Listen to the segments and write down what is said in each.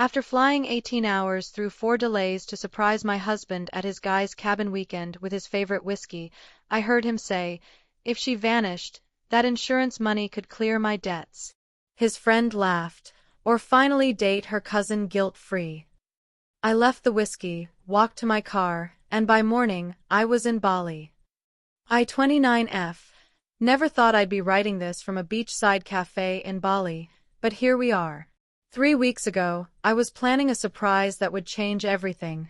After flying 18 hours through 4 delays to surprise my husband at his guy's cabin weekend with his favorite whiskey, I heard him say, "If she vanished, that insurance money could clear my debts." His friend laughed. Or finally date her cousin guilt-free. I left the whiskey, walked to my car, and by morning, I was in Bali. I-29F. Never thought I'd be writing this from a beachside cafe in Bali, but here we are. 3 weeks ago, I was planning a surprise that would change everything,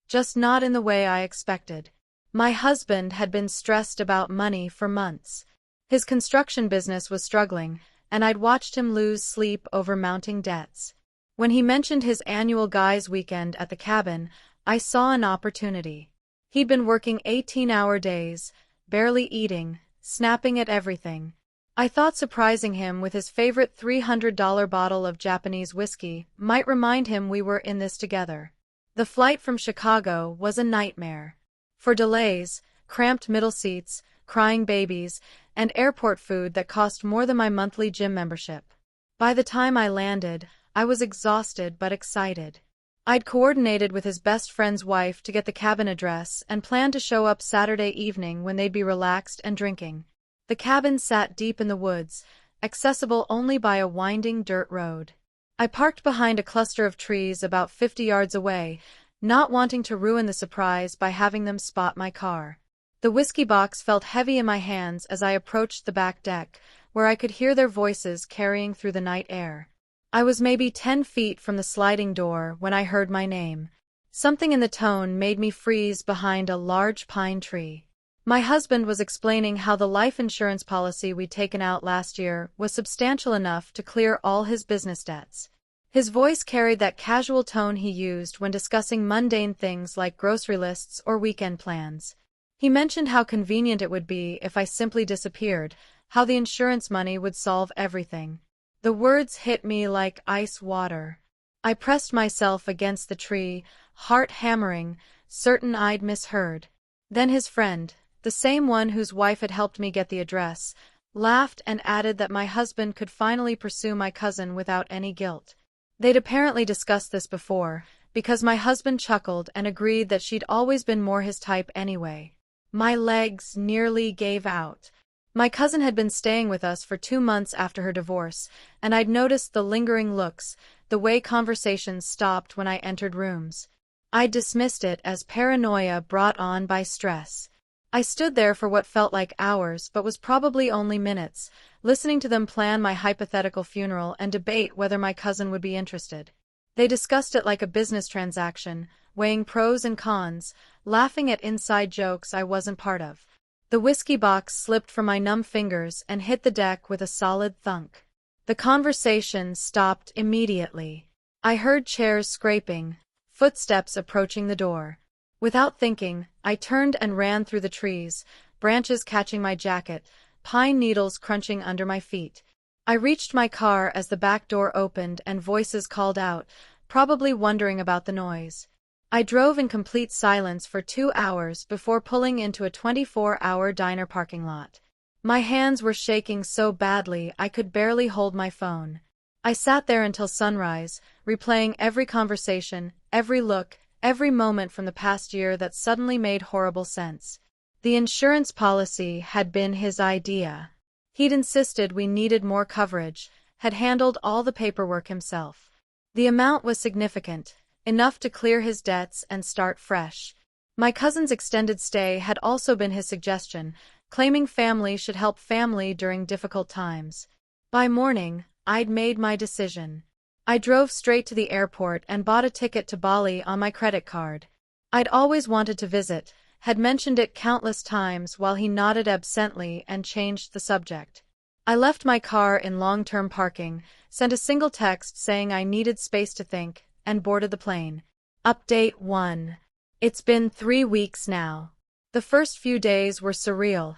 just not in the way I expected. My husband had been stressed about money for months. His construction business was struggling, and I'd watched him lose sleep over mounting debts. When he mentioned his annual guys' weekend at the cabin, I saw an opportunity. He'd been working 18-hour days, barely eating, snapping at everything. I thought surprising him with his favorite $300 bottle of Japanese whiskey might remind him we were in this together. The flight from Chicago was a nightmare. For delays, cramped middle seats, crying babies, and airport food that cost more than my monthly gym membership. By the time I landed, I was exhausted but excited. I'd coordinated with his best friend's wife to get the cabin address and planned to show up Saturday evening when they'd be relaxed and drinking. The cabin sat deep in the woods, accessible only by a winding dirt road. I parked behind a cluster of trees about 50 yards away, not wanting to ruin the surprise by having them spot my car. The whiskey box felt heavy in my hands as I approached the back deck, where I could hear their voices carrying through the night air. I was maybe 10 feet from the sliding door when I heard my name. Something in the tone made me freeze behind a large pine tree. My husband was explaining how the life insurance policy we'd taken out last year was substantial enough to clear all his business debts. His voice carried that casual tone he used when discussing mundane things like grocery lists or weekend plans. He mentioned how convenient it would be if I simply disappeared, how the insurance money would solve everything. The words hit me like ice water. I pressed myself against the tree, heart hammering, certain I'd misheard. Then his friend, the same one whose wife had helped me get the address, laughed and added that my husband could finally pursue my cousin without any guilt. They'd apparently discussed this before, because my husband chuckled and agreed that she'd always been more his type anyway. My legs nearly gave out. My cousin had been staying with us for 2 months after her divorce, and I'd noticed the lingering looks, the way conversations stopped when I entered rooms. I'd dismissed it as paranoia brought on by stress. I stood there for what felt like hours but was probably only minutes, listening to them plan my hypothetical funeral and debate whether my cousin would be interested. They discussed it like a business transaction, weighing pros and cons, laughing at inside jokes I wasn't part of. The whiskey box slipped from my numb fingers and hit the deck with a solid thunk. The conversation stopped immediately. I heard chairs scraping, footsteps approaching the door. Without thinking, I turned and ran through the trees, branches catching my jacket, pine needles crunching under my feet. I reached my car as the back door opened and voices called out, probably wondering about the noise. I drove in complete silence for 2 hours before pulling into a 24-hour diner parking lot. My hands were shaking so badly I could barely hold my phone. I sat there until sunrise, replaying every conversation, every look, every moment from the past year that suddenly made horrible sense. The insurance policy had been his idea. He'd insisted we needed more coverage, had handled all the paperwork himself. The amount was significant, enough to clear his debts and start fresh. My cousin's extended stay had also been his suggestion, claiming family should help family during difficult times. By morning, I'd made my decision. I drove straight to the airport and bought a ticket to Bali on my credit card. I'd always wanted to visit, had mentioned it countless times while he nodded absently and changed the subject. I left my car in long-term parking, sent a single text saying I needed space to think, and boarded the plane. Update 1. It's been 3 weeks now. The first few days were surreal.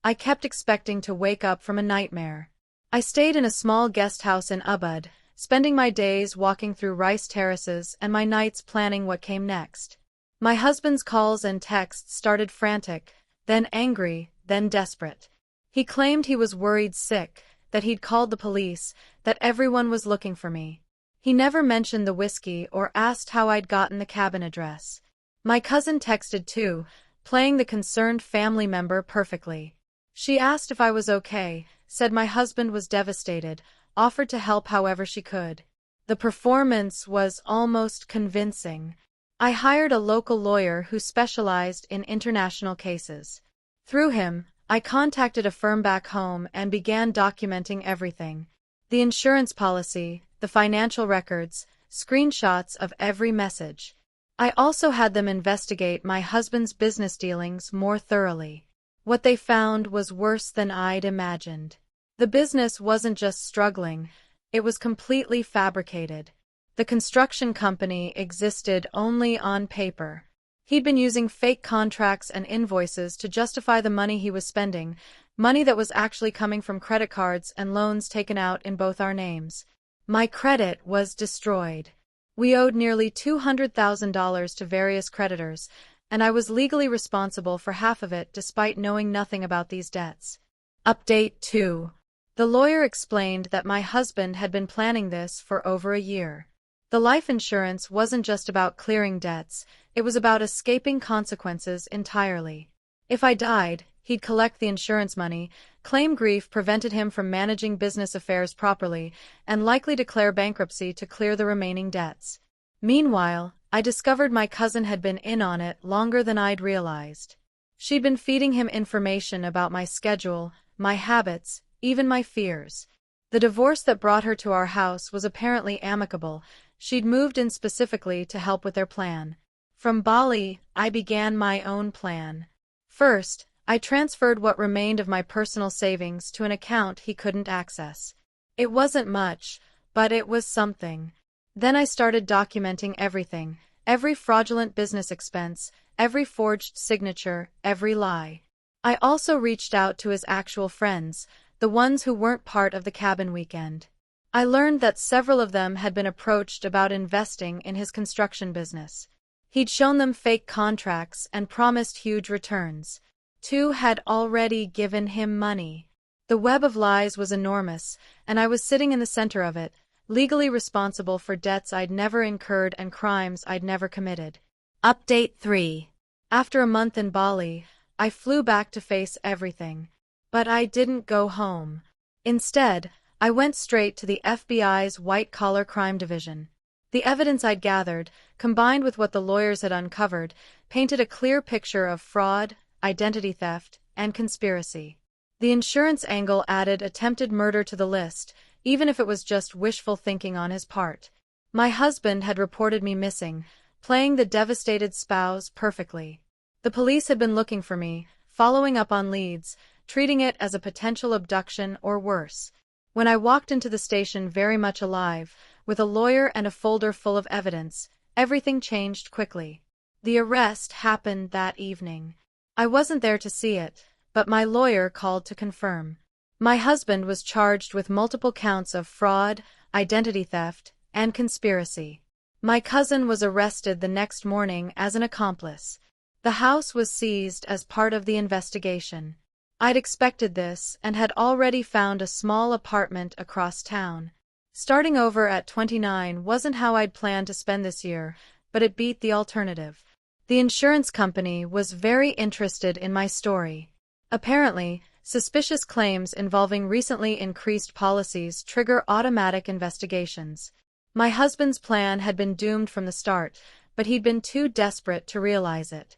I kept expecting to wake up from a nightmare. I stayed in a small guest house in Ubud, spending my days walking through rice terraces and my nights planning what came next. My husband's calls and texts started frantic, then angry, then desperate. He claimed he was worried sick, that he'd called the police, that everyone was looking for me. He never mentioned the whiskey or asked how I'd gotten the cabin address. My cousin texted too, playing the concerned family member perfectly. She asked if I was okay, said my husband was devastated, offered to help however she could. The performance was almost convincing. I hired a local lawyer who specialized in international cases. Through him, I contacted a firm back home and began documenting everything. The insurance policy, the financial records, screenshots of every message. I also had them investigate my husband's business dealings more thoroughly. What they found was worse than I'd imagined. The business wasn't just struggling, it was completely fabricated. The construction company existed only on paper. He'd been using fake contracts and invoices to justify the money he was spending, money that was actually coming from credit cards and loans taken out in both our names. My credit was destroyed. We owed nearly $200,000 to various creditors, and I was legally responsible for half of it despite knowing nothing about these debts. Update 2. The lawyer explained that my husband had been planning this for over a year. The life insurance wasn't just about clearing debts, it was about escaping consequences entirely. If I died, he'd collect the insurance money, claim grief prevented him from managing business affairs properly, and likely declare bankruptcy to clear the remaining debts. Meanwhile, I discovered my cousin had been in on it longer than I'd realized. She'd been feeding him information about my schedule, my habits, even my fears. The divorce that brought her to our house was apparently amicable. She'd moved in specifically to help with their plan. From Bali, I began my own plan. First, I transferred what remained of my personal savings to an account he couldn't access. It wasn't much, but it was something. Then I started documenting everything, every fraudulent business expense, every forged signature, every lie. I also reached out to his actual friends, the ones who weren't part of the cabin weekend. I learned that several of them had been approached about investing in his construction business. He'd shown them fake contracts and promised huge returns. 2 had already given him money. The web of lies was enormous, and I was sitting in the center of it, legally responsible for debts I'd never incurred and crimes I'd never committed. Update 3. After a month in Bali, I flew back to face everything. But I didn't go home. Instead, I went straight to the FBI's white-collar crime division. The evidence I'd gathered, combined with what the lawyers had uncovered, painted a clear picture of fraud, identity theft, and conspiracy. The insurance angle added attempted murder to the list, even if it was just wishful thinking on his part. My husband had reported me missing, playing the devastated spouse perfectly. The police had been looking for me, following up on leads, treating it as a potential abduction or worse. When I walked into the station very much alive, with a lawyer and a folder full of evidence, everything changed quickly. The arrest happened that evening. I wasn't there to see it, but my lawyer called to confirm. My husband was charged with multiple counts of fraud, identity theft, and conspiracy. My cousin was arrested the next morning as an accomplice. The house was seized as part of the investigation. I'd expected this and had already found a small apartment across town. Starting over at 29 wasn't how I'd planned to spend this year, but it beat the alternative. The insurance company was very interested in my story. Apparently, suspicious claims involving recently increased policies trigger automatic investigations. My husband's plan had been doomed from the start, but he'd been too desperate to realize it.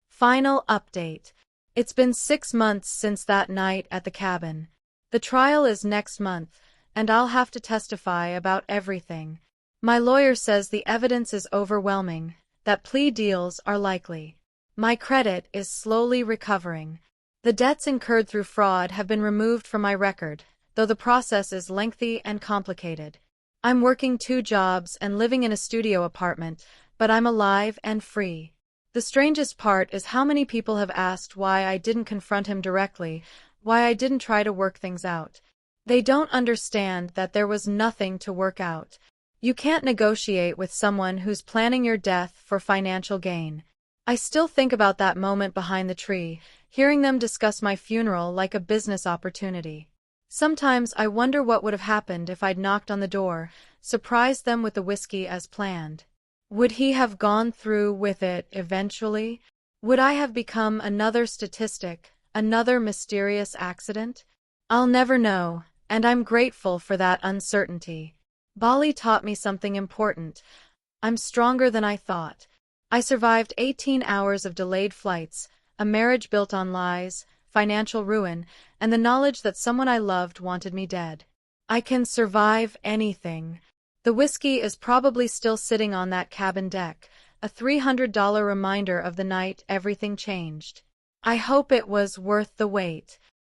Final update. It's been 6 months since that night at the cabin. The trial is next month, and I'll have to testify about everything. My lawyer says the evidence is overwhelming, that plea deals are likely. My credit is slowly recovering. The debts incurred through fraud have been removed from my record, though the process is lengthy and complicated. I'm working 2 jobs and living in a studio apartment, but I'm alive and free. The strangest part is how many people have asked why I didn't confront him directly, why I didn't try to work things out. They don't understand that there was nothing to work out. You can't negotiate with someone who's planning your death for financial gain. I still think about that moment behind the tree, hearing them discuss my funeral like a business opportunity. Sometimes I wonder what would have happened if I'd knocked on the door, surprised them with the whiskey as planned. Would he have gone through with it eventually? Would I have become another statistic, another mysterious accident? I'll never know, and I'm grateful for that uncertainty. Bali taught me something important. I'm stronger than I thought. I survived 18 hours of delayed flights, a marriage built on lies, financial ruin, and the knowledge that someone I loved wanted me dead. I can survive anything. The whiskey is probably still sitting on that cabin deck, a $300 reminder of the night everything changed. I hope it was worth the wait.